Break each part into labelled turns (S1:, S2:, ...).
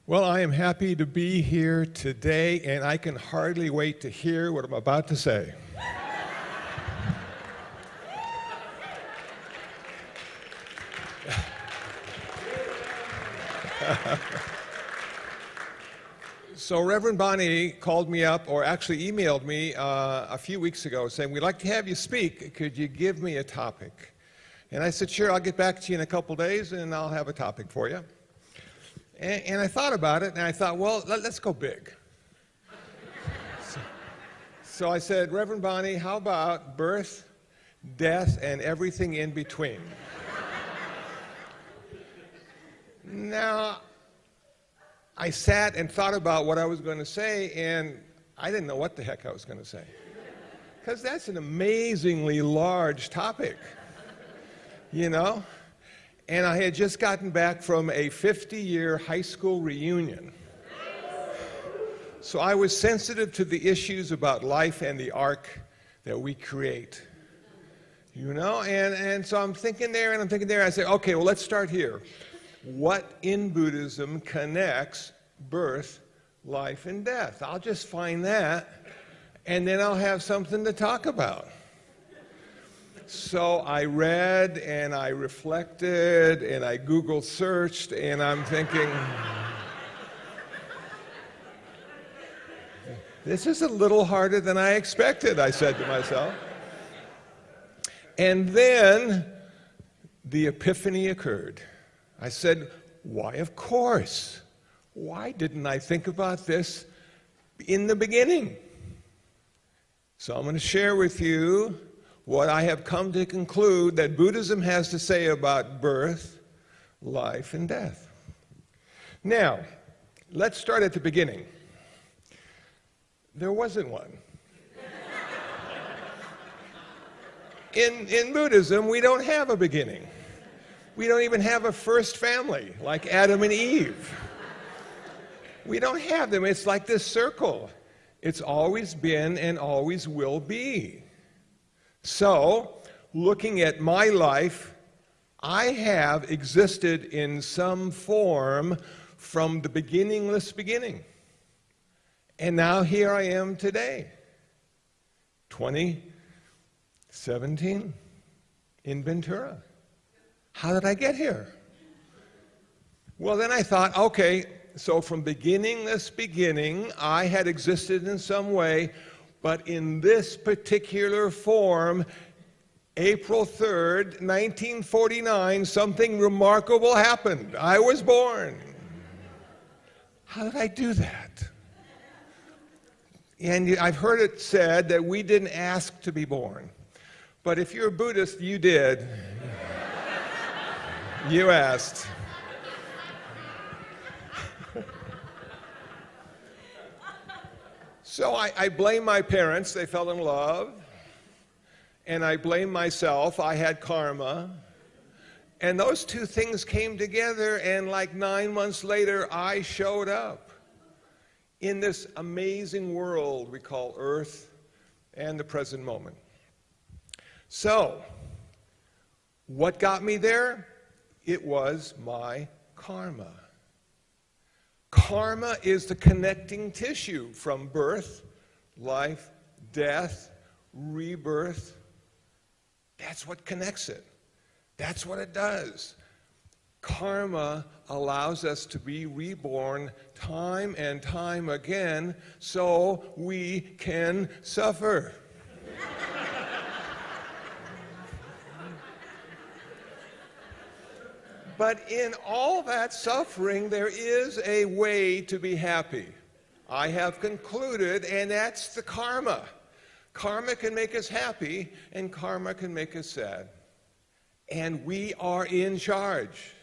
S1: Well, I am happy to be here today, and I can hardly wait to hear what I'm about to say. So Reverend Bonnie called me up, or actually emailed me a few weeks ago saying, we'd like to have you speak. Could you give me a topic? And I said, sure, I'll get back to you in a couple days and I'll have a topic for you. And I thought about it, and I thought, well, let's go big. So I said, Reverend Bonnie, how about birth, death, and everything in between? Now, I sat and thought about what I was going to say, and I didn't know what the heck I was going to say. Because that's an amazingly large topic, you know? And I had just gotten back from a 50-year high school reunion. So I was sensitive to the issues about life and the arc that we create. You know, and so I'm thinking there and I'm thinking there. I say, okay, well, let's start here. What in Buddhism connects birth, life, and death? I'll just find that, and then I'll have something to talk about. So I read and I reflected and I Google searched, and I'm thinking, this is a little harder than I expected, I said to myself. And then the epiphany occurred. I said, why, of course. Why didn't I think about this in the beginning? So I'm going to share with you what I have come to conclude that Buddhism has to say about birth, life, and death. Now, let's start at the beginning. There wasn't one. In Buddhism, we don't have a beginning. We don't even have a first family, like Adam and Eve. We don't have them. It's like this circle. It's always been and always will be. So, looking at my life, I have existed in some form from the beginningless beginning. And now here I am today, 2017, in Ventura. How did I get here? Well, then I thought, okay, so from beginningless beginning, I had existed in some way, but in this particular form, April 3rd, 1949, something remarkable happened. I was born. How did I do that? And I've heard it said that we didn't ask to be born. But if you're a Buddhist, you did. You asked. So I blame my parents. They fell in love. And I blame myself. I had karma. And those two things came together, and like 9 months later, I showed up in this amazing world we call Earth and the present moment. So, what got me there? It was my karma. Karma is the connecting tissue from birth, life, death, rebirth. That's what connects it. That's what it does. Karma allows us to be reborn time and time again so we can suffer. But in all that suffering, there is a way to be happy. I have concluded, and that's the karma. Karma can make us happy, and karma can make us sad. And we are in charge.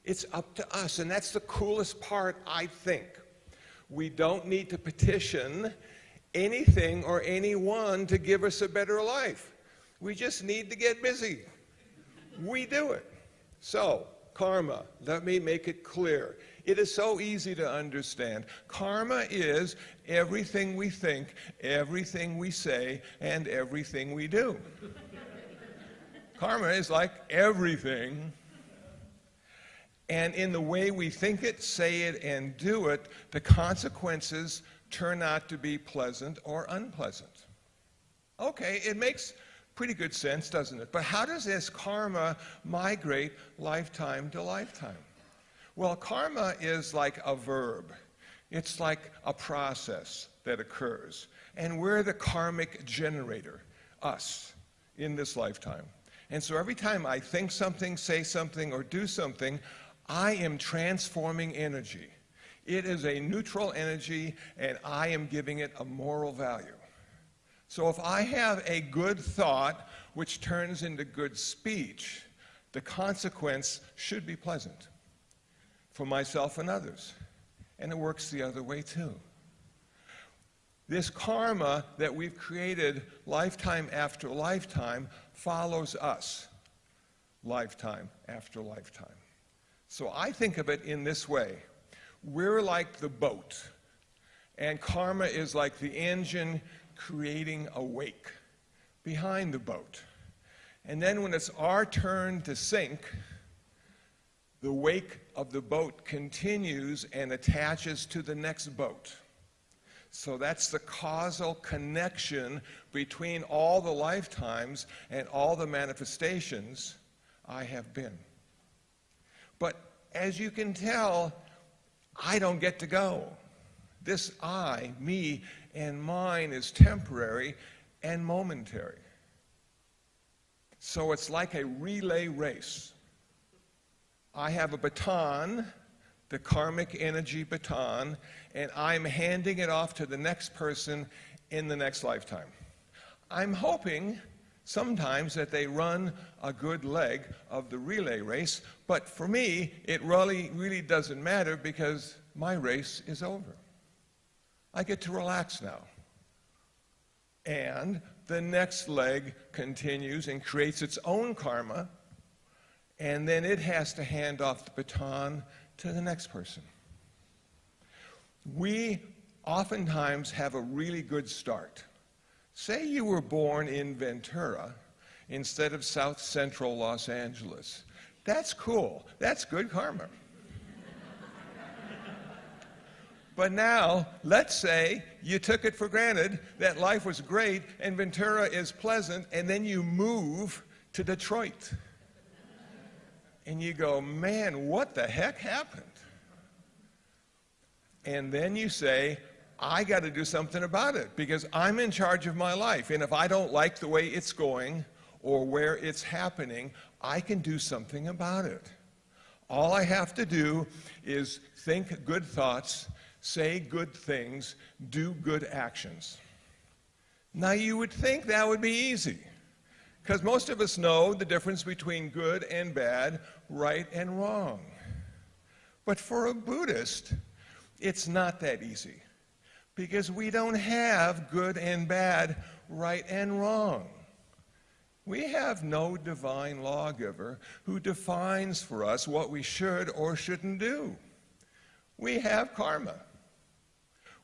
S1: It's up to us, and that's the coolest part, I think. We don't need to petition anything or anyone to give us a better life. We just need to get busy. We do it. So, karma, let me make it clear. It is so easy to understand. Karma is everything we think, everything we say, and everything we do. Karma is like everything. And in the way we think it, say it, and do it, the consequences turn out to be pleasant or unpleasant. Okay, it makes pretty good sense, doesn't it? But how does this karma migrate lifetime to lifetime? Well, karma is like a verb. It's like a process that occurs. And we're the karmic generator, us, in this lifetime. And so every time I think something, say something, or do something, I am transforming energy. It is a neutral energy, and I am giving it a moral value. So if I have a good thought which turns into good speech, the consequence should be pleasant for myself and others. And it works the other way too. This karma that we've created lifetime after lifetime follows us lifetime after lifetime. So I think of it in this way. We're like the boat, and karma is like the engine creating a wake behind the boat. And then when it's our turn to sink, the wake of the boat continues and attaches to the next boat. So that's the causal connection between all the lifetimes and all the manifestations I have been. But as you can tell, I don't get to go. This I, me, and mine is temporary and momentary. So it's like a relay race. I have a baton, the karmic energy baton, and I'm handing it off to the next person in the next lifetime. I'm hoping sometimes that they run a good leg of the relay race, but for me, it really doesn't matter because my race is over. I get to relax now. And the next leg continues and creates its own karma, and then it has to hand off the baton to the next person. We oftentimes have a really good start. Say you were born in Ventura instead of South Central Los Angeles. That's cool. That's good karma. But now, let's say you took it for granted that life was great and Ventura is pleasant, and then you move to Detroit. And you go, man, what the heck happened? And then you say, I got to do something about it because I'm in charge of my life. And if I don't like the way it's going or where it's happening, I can do something about it. All I have to do is think good thoughts, say good things, do good actions. Now you would think that would be easy, because most of us know the difference between good and bad, right and wrong. But for a Buddhist, it's not that easy, because we don't have good and bad, right and wrong. We have no divine lawgiver who defines for us what we should or shouldn't do. We have karma.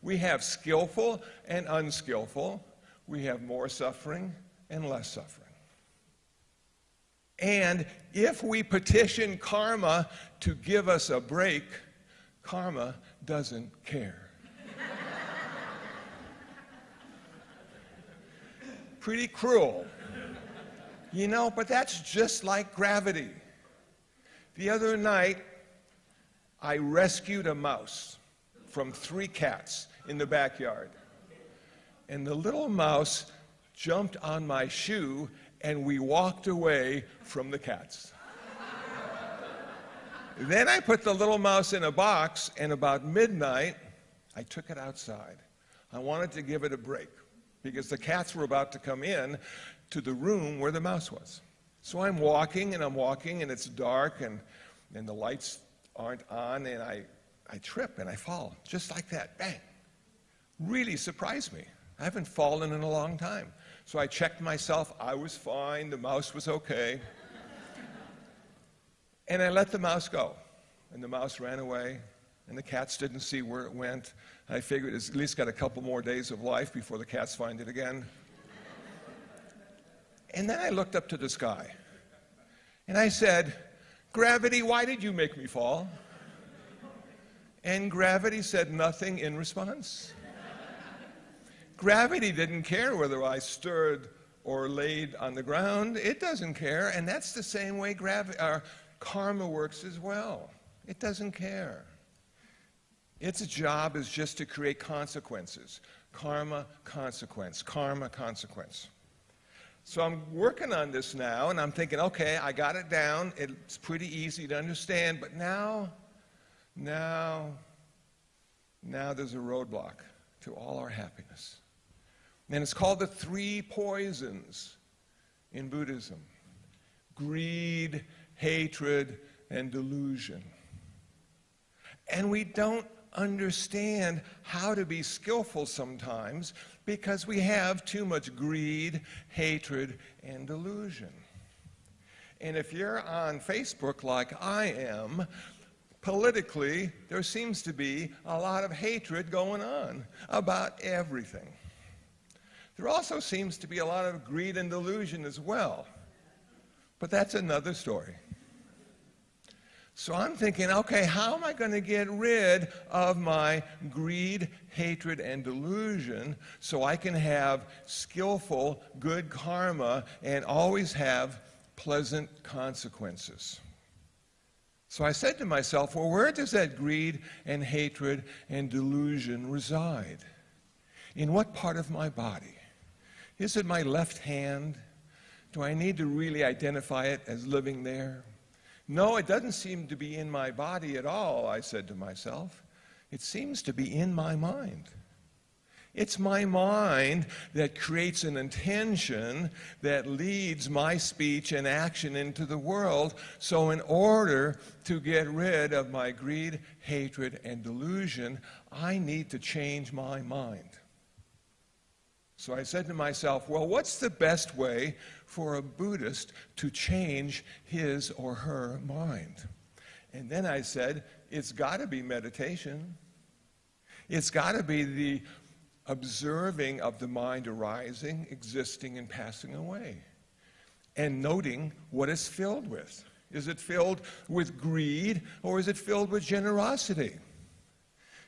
S1: We have skillful and unskillful. We have more suffering and less suffering. And if we petition karma to give us a break, karma doesn't care. Pretty cruel. You know, but that's just like gravity. The other night, I rescued a mouse from 3 cats in the backyard. And the little mouse jumped on my shoe, and we walked away from the cats. Then I put the little mouse in a box, and about midnight, I took it outside. I wanted to give it a break, because the cats were about to come in to the room where the mouse was. So I'm walking, and it's dark, and the lights aren't on, and I trip, and I fall, just like that, bang. Really surprised me. I haven't fallen in a long time. So I checked myself, I was fine, the mouse was okay. And I let the mouse go, and the mouse ran away, and the cats didn't see where it went. I figured it's at least got a couple more days of life before the cats find it again. And then I looked up to the sky, and I said, "Gravity, why did you make me fall?" And gravity said nothing in response. Gravity didn't care whether I stirred or laid on the ground. It doesn't care, and that's the same way karma works as well. It doesn't care. Its job is just to create consequences. Karma, consequence. Karma, consequence. So I'm working on this now, and I'm thinking, okay, I got it down. It's pretty easy to understand, but now there's a roadblock to all our happiness. And it's called the three poisons in Buddhism: greed, hatred, and delusion. And we don't understand how to be skillful sometimes because we have too much greed, hatred, and delusion. And if you're on Facebook like I am, politically, there seems to be a lot of hatred going on about everything. There also seems to be a lot of greed and delusion as well. But that's another story. So I'm thinking, okay, how am I going to get rid of my greed, hatred, and delusion so I can have skillful, good karma and always have pleasant consequences? So I said to myself, well, where does that greed and hatred and delusion reside? In what part of my body? Is it my left hand? Do I need to really identify it as living there? No, it doesn't seem to be in my body at all, I said to myself. It seems to be in my mind. It's my mind that creates an intention that leads my speech and action into the world. So in order to get rid of my greed, hatred, and delusion, I need to change my mind. So I said to myself, well, what's the best way for a Buddhist to change his or her mind? And then I said, it's got to be meditation. It's got to be the observing of the mind arising, existing, and passing away, and noting what it's filled with. Is it filled with greed, or is it filled with generosity?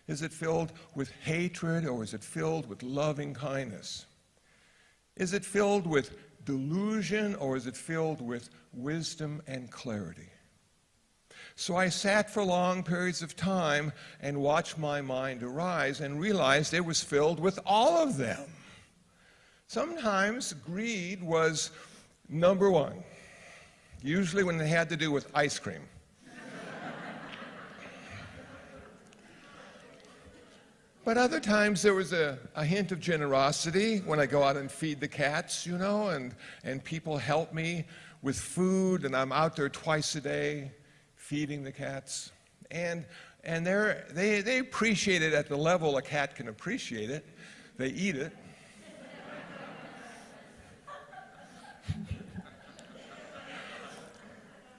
S1: Is it filled with hatred, or is it filled with loving kindness? Is it filled with delusion, or is it filled with wisdom and clarity? So I sat for long periods of time and watched my mind arise and realized it was filled with all of them. Sometimes greed was number one, usually when it had to do with ice cream. But other times there was a hint of generosity when I go out and feed the cats, you know, and people help me with food, and I'm out there twice a day feeding the cats. And they appreciate it at the level a cat can appreciate it. They eat it.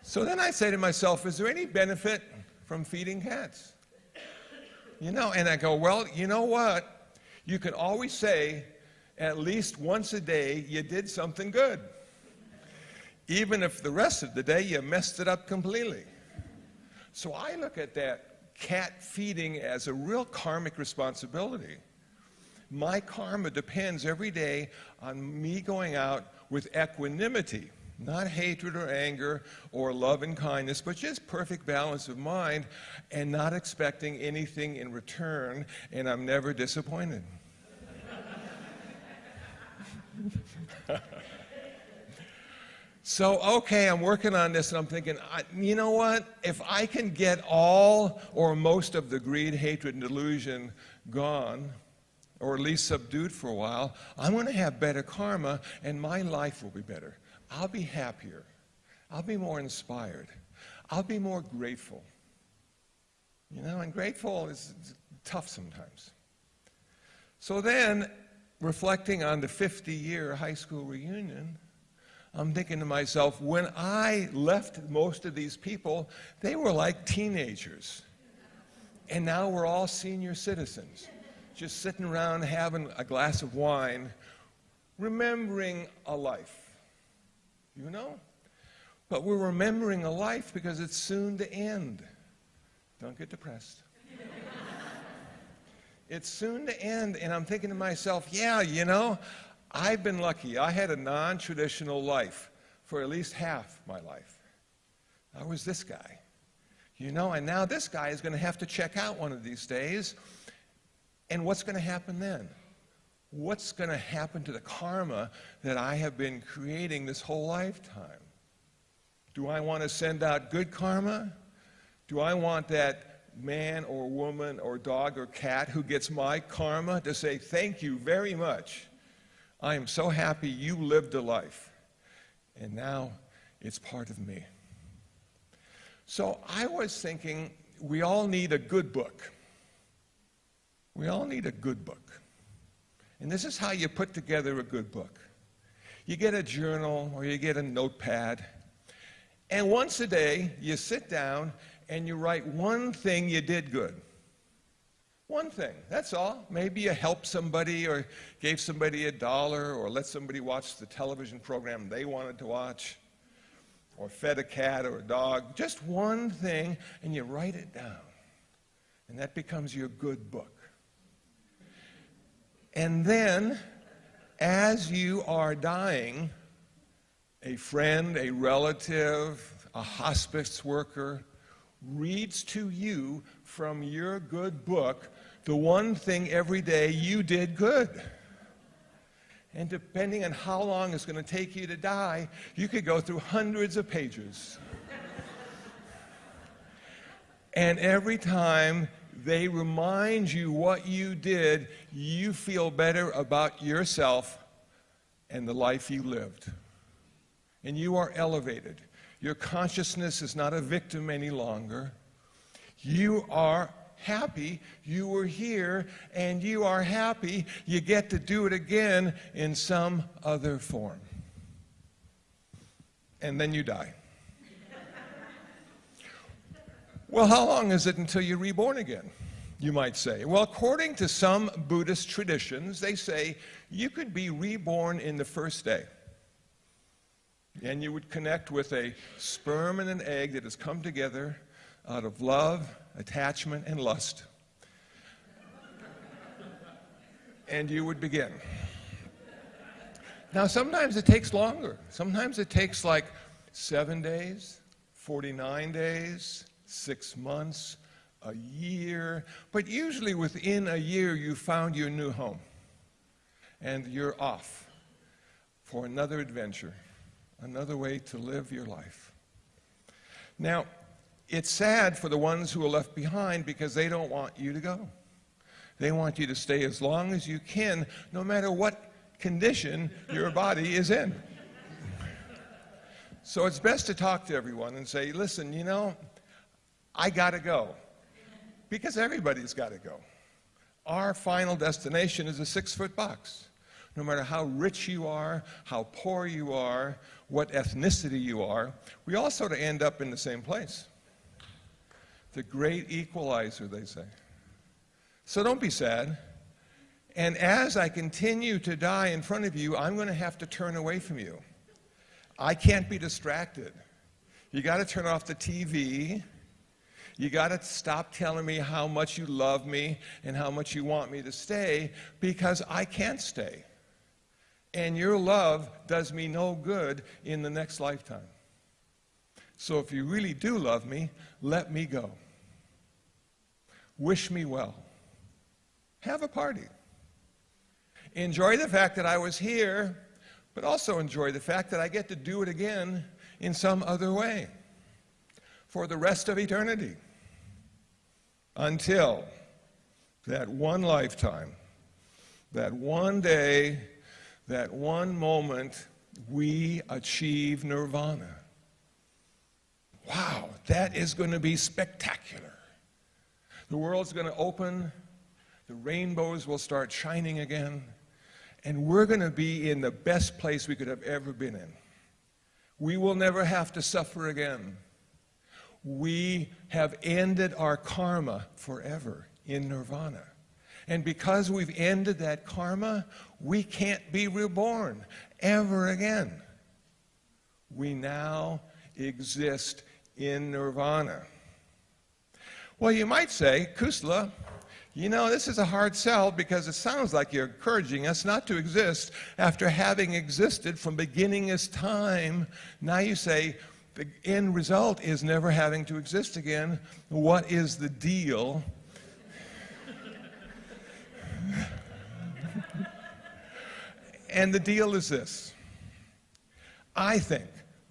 S1: So then I say to myself, is there any benefit from feeding cats? You know, and I go, well, you know what? You can always say at least once a day you did something good, even if the rest of the day you messed it up completely. So I look at that cat feeding as a real karmic responsibility. My karma depends every day on me going out with equanimity, not hatred or anger or love and kindness, but just perfect balance of mind and not expecting anything in return, and I'm never disappointed. So, okay, I'm working on this, and I'm thinking, you know what? If I can get all or most of the greed, hatred, and delusion gone, or at least subdued for a while, I'm going to have better karma, and my life will be better. I'll be happier. I'll be more inspired. I'll be more grateful. You know, and grateful is tough sometimes. So then, reflecting on the 50-year high school reunion, I'm thinking to myself, when I left most of these people, they were like teenagers. And now we're all senior citizens, just sitting around having a glass of wine, remembering a life. You know? But we're remembering a life because it's soon to end. Don't get depressed. It's soon to end, and I'm thinking to myself, yeah, you know, I've been lucky. I had a non-traditional life for at least half my life. I was this guy, you know, and now this guy is going to have to check out one of these days. And what's going to happen then? What's going to happen to the karma that I have been creating this whole lifetime? Do I want to send out good karma? Do I want that man or woman or dog or cat who gets my karma to say, thank you very much. I am so happy you lived a life. And now it's part of me. So I was thinking we all need a good book. We all need a good book. And this is how you put together a good book. You get a journal or you get a notepad. And once a day, you sit down and you write one thing you did good. One thing, that's all. Maybe you helped somebody or gave somebody $1 or let somebody watch the television program they wanted to watch or fed a cat or a dog. Just one thing, and you write it down. And that becomes your good book. And then, as you are dying, a friend, a relative, a hospice worker reads to you from your good book the one thing every day you did good. And depending on how long it's going to take you to die, you could go through hundreds of pages. And every time they remind you what you did, you feel better about yourself and the life you lived. And you are elevated. Your consciousness is not a victim any longer. You are happy you were here, and you are happy you get to do it again in some other form. And then you die. Well, how long is it until you're reborn again, you might say? Well, according to some Buddhist traditions, they say you could be reborn in the first day. And you would connect with a sperm and an egg that has come together out of love, attachment, and lust. And you would begin. Now, sometimes it takes longer. Sometimes it takes like 7 days, 49 days, 6 months, a year. But usually within a year, you found your new home. And you're off for another adventure. Another way to live your life. Now, it's sad for the ones who are left behind because they don't want you to go. They want you to stay as long as you can, no matter what condition your body is in. So it's best to talk to everyone and say, listen, you know, I gotta go. Because everybody's gotta go. Our final destination is a 6-foot box. No matter how rich you are, how poor you are, what ethnicity you are, we all sort of end up in the same place. The great equalizer, they say. So don't be sad. And as I continue to die in front of you, I'm going to have to turn away from you. I can't be distracted. You got to turn off the TV. You got to stop telling me how much you love me and how much you want me to stay, because I can't stay. And your love does me no good in the next lifetime. So if you really do love me, let me go. Wish me well. Have a party. Enjoy the fact that I was here, but also enjoy the fact that I get to do it again in some other way for the rest of eternity. Until that one lifetime, that one day, that one moment, we achieve nirvana. Wow, that is going to be spectacular. The world's going to open, the rainbows will start shining again, and we're going to be in the best place we could have ever been in. We will never have to suffer again. We have ended our karma forever in nirvana. And because we've ended that karma, we can't be reborn ever again. We now exist in nirvana. Well, you might say, Kusala, you know, this is a hard sell because it sounds like you're encouraging us not to exist after having existed from beginningless time. Now you say the end result is never having to exist again. What is the deal? And the deal is this.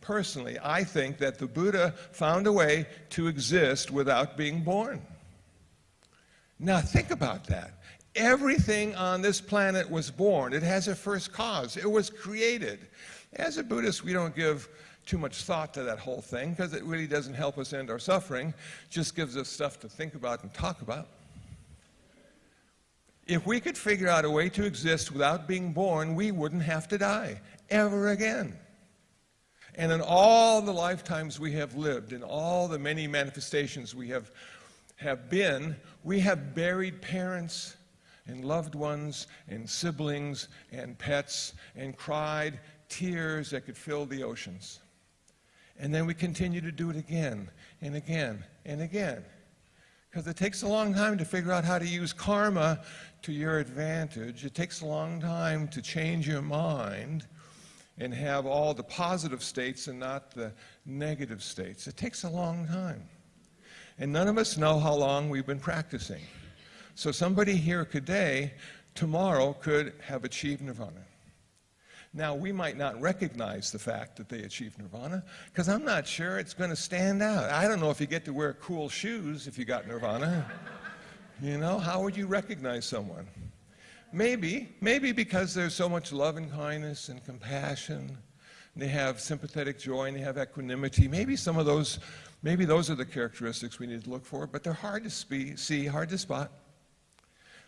S1: Personally, I think that the Buddha found a way to exist without being born. Now think about that. Everything on this planet was born. It has a first cause. It was created. As a Buddhist, we don't give too much thought to that whole thing because it really doesn't help us end our suffering. It just gives us stuff to think about and talk about. If we could figure out a way to exist without being born, we wouldn't have to die ever again. And in all the lifetimes we have lived, in all the many manifestations we have been, we have buried parents and loved ones and siblings and pets and cried tears that could fill the oceans. And then we continue to do it again and again and again. Because it takes a long time to figure out how to use karma to your advantage. It takes a long time to change your mind and have all the positive states and not the negative states. It takes a long time. And none of us know how long we've been practicing. So somebody here today, tomorrow, could have achieved nirvana. Now, we might not recognize the fact that they achieved nirvana, because I'm not sure it's going to stand out. I don't know if you get to wear cool shoes if you got nirvana. You know, how would you recognize someone? Maybe because there's so much love and kindness and compassion. They have sympathetic joy and they have equanimity. Maybe those are the characteristics we need to look for, but they're hard to see, hard to spot,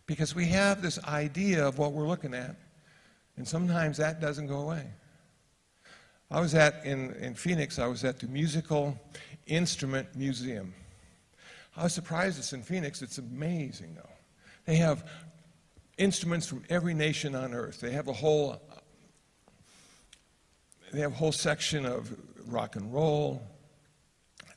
S1: because we have this idea of what we're looking at, and sometimes that doesn't go away. I was in Phoenix, I was at the Musical Instrument Museum. I was surprised it's in Phoenix. It's amazing, though. They have instruments from every nation on earth. They have a whole section of rock and roll.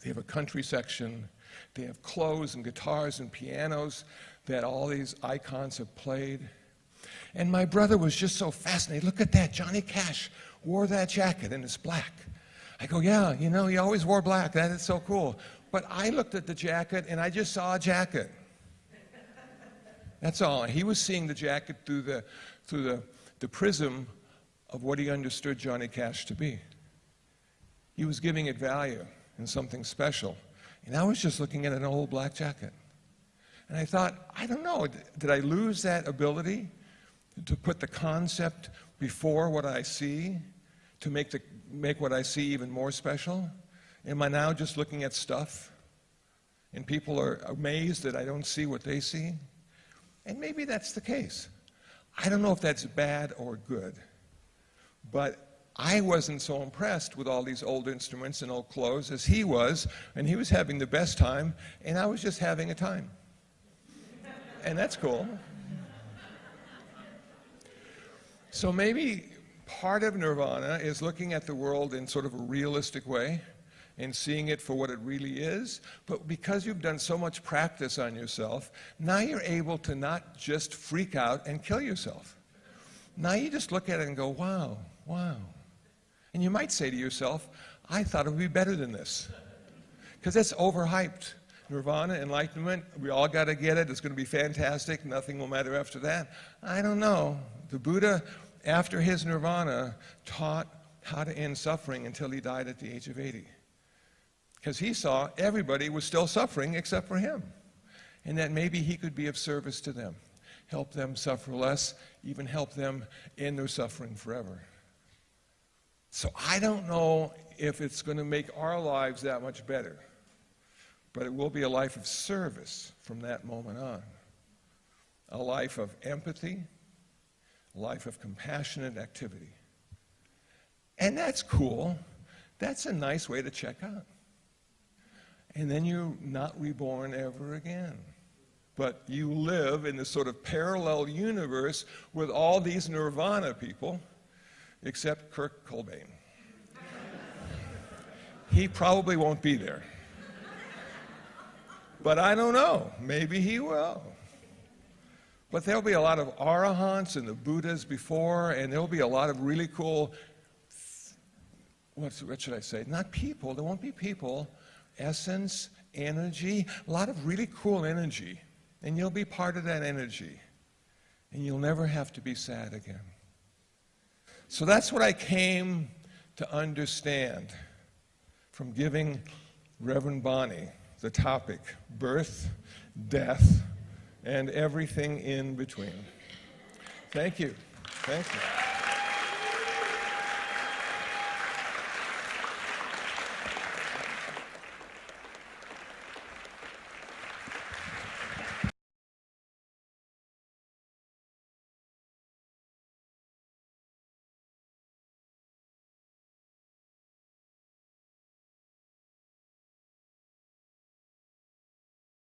S1: They have a country section. They have clothes and guitars and pianos that all these icons have played. And my brother was just so fascinated. Look at that. Johnny Cash wore that jacket and it's black. I go, yeah, you know, he always wore black. That is so cool. But I looked at the jacket and I just saw a jacket. That's all. He was seeing the jacket through the prism of what he understood Johnny Cash to be. He was giving it value and something special. And I was just looking at an old black jacket. And I thought, I don't know, did I lose that ability to put the concept before what I see, to make what I see even more special? Am I now just looking at stuff? And people are amazed that I don't see what they see? And maybe that's the case. I don't know if that's bad or good. But I wasn't so impressed with all these old instruments and old clothes as he was, and he was having the best time, and I was just having a time. And that's cool. So maybe part of nirvana is looking at the world in sort of a realistic way and seeing it for what it really is. But because you've done so much practice on yourself, now you're able to not just freak out and kill yourself. Now you just look at it and go, wow, wow. And you might say to yourself, I thought it would be better than this. Because that's overhyped. Nirvana, enlightenment, we all got to get it. It's going to be fantastic. Nothing will matter after that. I don't know. The Buddha, after his nirvana, taught how to end suffering until he died at the age of 80. Because he saw everybody was still suffering except for him. And that maybe he could be of service to them. Help them suffer less, even help them end their suffering forever. So I don't know if it's going to make our lives that much better. But it will be a life of service from that moment on. A life of empathy, a life of compassionate activity. And that's cool. That's a nice way to check out. And then you're not reborn ever again. But you live in this sort of parallel universe with all these nirvana people, except Kurt Cobain. He probably won't be there. But I don't know. Maybe he will. But there'll be a lot of arahants and the Buddhas before, and there'll be a lot of really cool, what should I say? Not people. There won't be people. Essence, energy, a lot of really cool energy. And you'll be part of that energy. And you'll never have to be sad again. So that's what I came to understand from giving Reverend Bonnie the topic, birth, death, and everything in between. Thank you. Thank you.